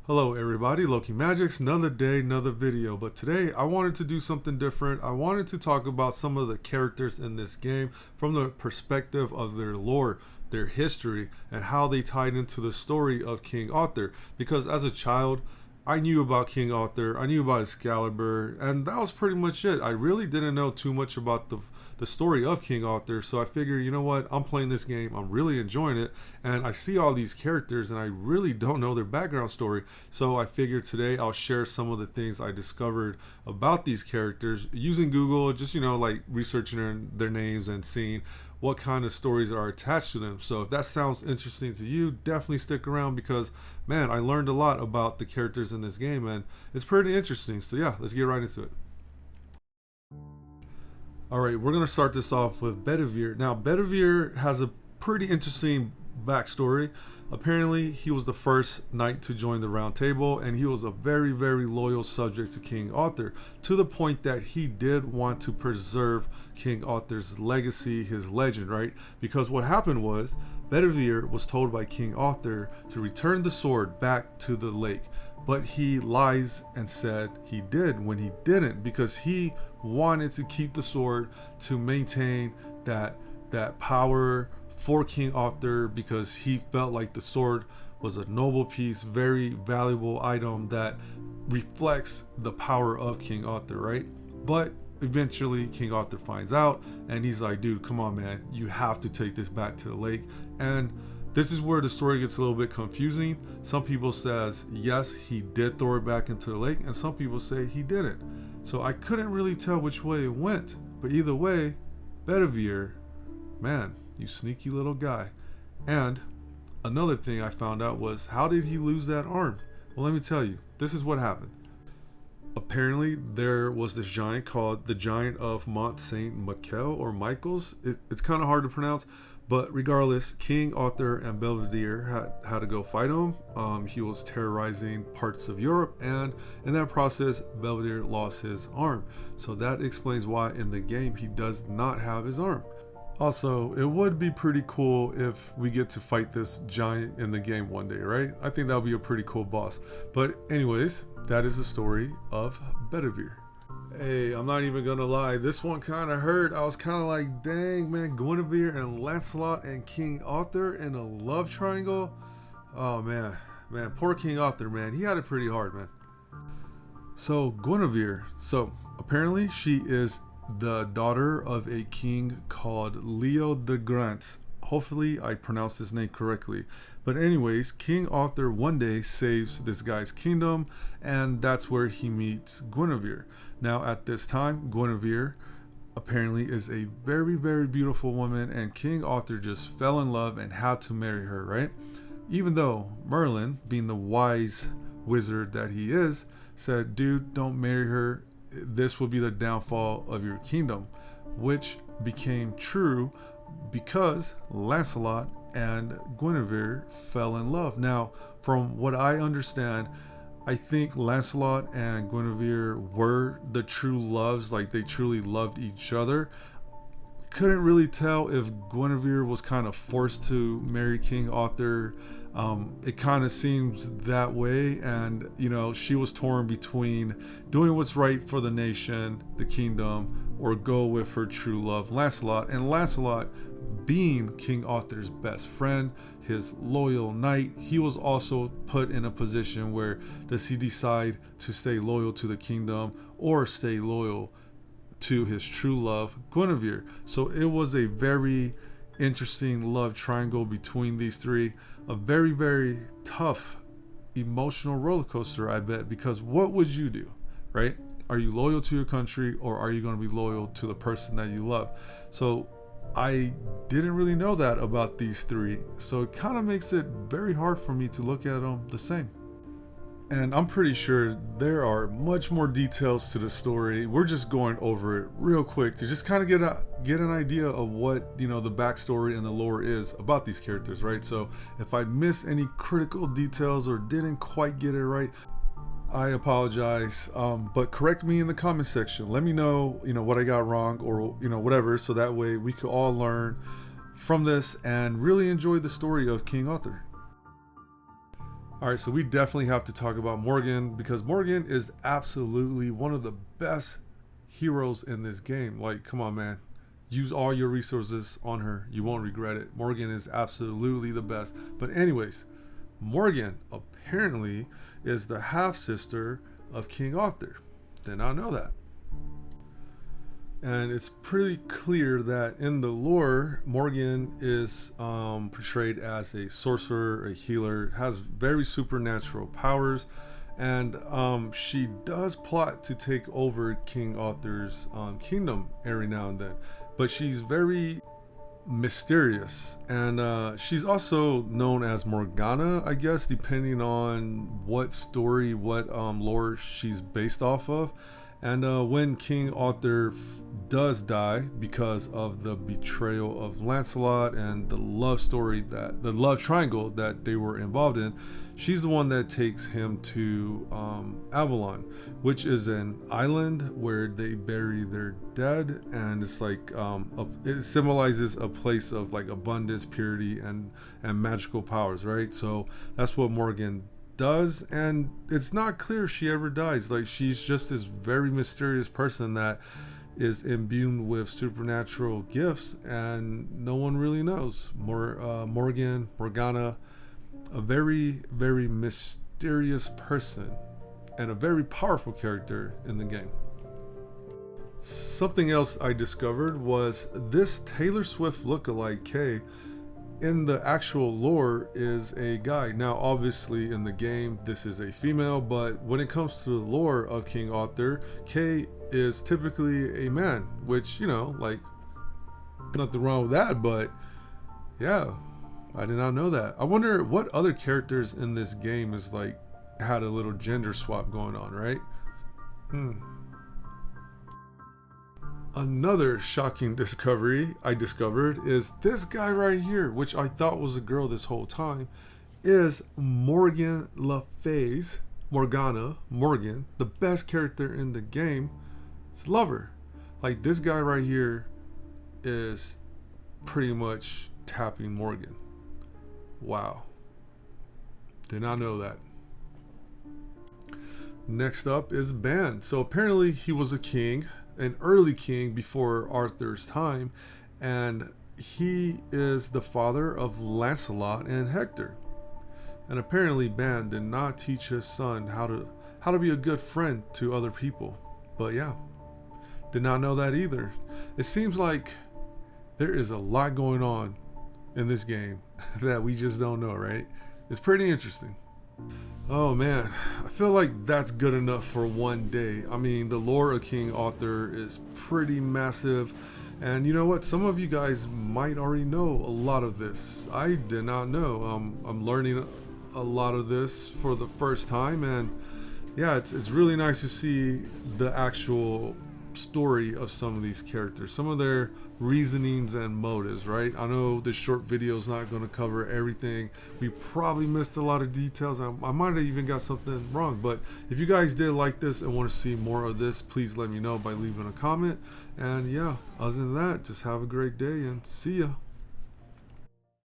Hello everybody, Loki Magics, another day, another video, but today I wanted to do something different. I wanted to talk about some of the characters in this game from the perspective of their lore, their history, and how they tied into the story of King Arthur. Because as a child, I knew about King Arthur, I knew about Excalibur, and that was pretty much it. I really didn't know too much about the story of King Arthur, so I figured, you know what, I'm playing this game, I'm really enjoying it, and I see all these characters and I really don't know their background story. So I figured today I'll share some of the things I discovered about these characters using Google, just, like researching their names and seeing what kind of stories are attached to them. So if that sounds interesting to you, definitely stick around because, man, I learned a lot about the characters in this game and it's pretty interesting. So yeah, let's get right into it. Alright, we're going to start this off with Bedivere. Now, Bedivere has a pretty interesting backstory. Apparently, he was the first knight to join the Round Table, and he was a very, very loyal subject to King Arthur, to the point that he did want to preserve King Arthur's legacy, his legend, right? Because what happened was, Bedivere was told by King Arthur to return the sword back to the lake. But he lies and said he did when he didn't, because he wanted to keep the sword to maintain that power for King Arthur, because he felt like the sword was a noble piece, very valuable item that reflects the power of King Arthur, right? But eventually King Arthur finds out and he's like, dude, come on, man, you have to take this back to the lake. And this is where the story gets a little bit confusing. Some people says yes, he did throw it back into the lake, and some people say he didn't. So I couldn't really tell which way it went. But either way, Bedivere, man, you sneaky little guy. And another thing I found out was, how did he lose that arm? Well, let me tell you, this is what happened. Apparently, there was this giant called the Giant of Mont Saint Michel or Michaels. It's kind of hard to pronounce. But regardless, King Arthur and Bedivere had to go fight him. He was terrorizing parts of Europe, and in that process, Bedivere lost his arm. So that explains why in the game he does not have his arm. Also, it would be pretty cool if we get to fight this giant in the game one day, right? I think that would be a pretty cool boss. But anyways, that is the story of Bedivere. Hey, I'm not even gonna lie, this one kind of hurt. I was kind of like, dang, man, Guinevere and Lancelot and King Arthur in a love triangle. Oh man, poor King Arthur, man, he had it pretty hard, man. So Guinevere, so apparently she is the daughter of a king called Leo the Grant. Hopefully I pronounced his name correctly. But anyways, King Arthur one day saves this guy's kingdom, and that's where he meets Guinevere. Now at this time, Guinevere apparently is a very, very beautiful woman, and King Arthur just fell in love and had to marry her, right? Even though Merlin, being the wise wizard that he is, said, dude, don't marry her. This will be the downfall of your kingdom, which became true because Lancelot and Guinevere fell in love. Now, from what I understand, I think Lancelot and Guinevere were the true loves, like they truly loved each other. Couldn't really tell if Guinevere was kind of forced to marry King Arthur. It kind of seems that way, and she was torn between doing what's right for the nation, the kingdom, or go with her true love, Lancelot. And Lancelot, being King Arthur's best friend, his loyal knight, he was also put in a position where does he decide to stay loyal to the kingdom or stay loyal to his true love, Guinevere. So it was a very interesting love triangle between these three. A very, very tough emotional roller coaster, I bet, because what would you do, right? Are you loyal to your country, or are you going to be loyal to the person that you love? So I didn't really know that about these three, so it kind of makes it very hard for me to look at them the same. And I'm pretty sure there are much more details to the story. We're just going over it real quick to just kind of get an idea of what the backstory and the lore is about these characters, right? So if I miss any critical details or didn't quite get it right, I apologize. But correct me in the comment section. Let me know, what I got wrong, or whatever, so that way we could all learn from this and really enjoy the story of King Arthur. All right, so we definitely have to talk about Morgan because Morgan is absolutely one of the best heroes in this game. Like, come on, man. Use all your resources on her. You won't regret it. Morgan is absolutely the best. But, anyways, Morgan apparently is the half sister of King Arthur. Did not know that. And it's pretty clear that in the lore, Morgan is portrayed as a sorcerer, a healer, has very supernatural powers, and she does plot to take over King Arthur's kingdom every now and then. But she's very mysterious, and she's also known as Morgana, I guess, depending on what story, what lore she's based off of. And when King Arthur does die because of the betrayal of Lancelot and the love story, that the love triangle that they were involved in, she's the one that takes him to Avalon, which is an island where they bury their dead, and it's like it symbolizes a place of like abundance, purity, and magical powers, right? So that's what Morgan does, and it's not clear she ever dies. Like, she's just this very mysterious person that is imbued with supernatural gifts, and no one really knows. Morgana, a very, very mysterious person and a very powerful character in the game. Something else I discovered was this Taylor Swift lookalike Kay in the actual lore is a guy. Now, obviously, in the game, this is a female, but when it comes to the lore of King Arthur, Kay is typically a man, which, you know, like, nothing wrong with that, but yeah, I did not know that. I wonder what other characters in this game is like, had a little gender swap going on, right? Another shocking discovery I discovered is this guy right here, which I thought was a girl this whole time, is Morgan Le Fay's Morgana, Morgan, the best character in the game. It's lover. Like, this guy right here is pretty much tapping Morgan. Wow. Did not know that. Next up is Ban. So apparently he was a king, an early king before Arthur's time, and he is the father of Lancelot and Hector. And apparently Ban did not teach his son how to be a good friend to other people. But yeah, did not know that either. It seems like there is a lot going on in this game that we just don't know, right? It's pretty interesting. Oh man, I feel like that's good enough for one day. I mean, the lore of King Arthur is pretty massive, and you know what? Some of you guys might already know a lot of this. I did not know. I'm learning a lot of this for the first time, and yeah, it's really nice to see the actual story of some of these characters, some of their reasonings and motives, right? I know this short video is not going to cover everything. We probably missed a lot of details. I might have even got something wrong, but if you guys did like this and want to see more of this, please let me know by leaving a comment. And yeah, other than that, just have a great day and see ya.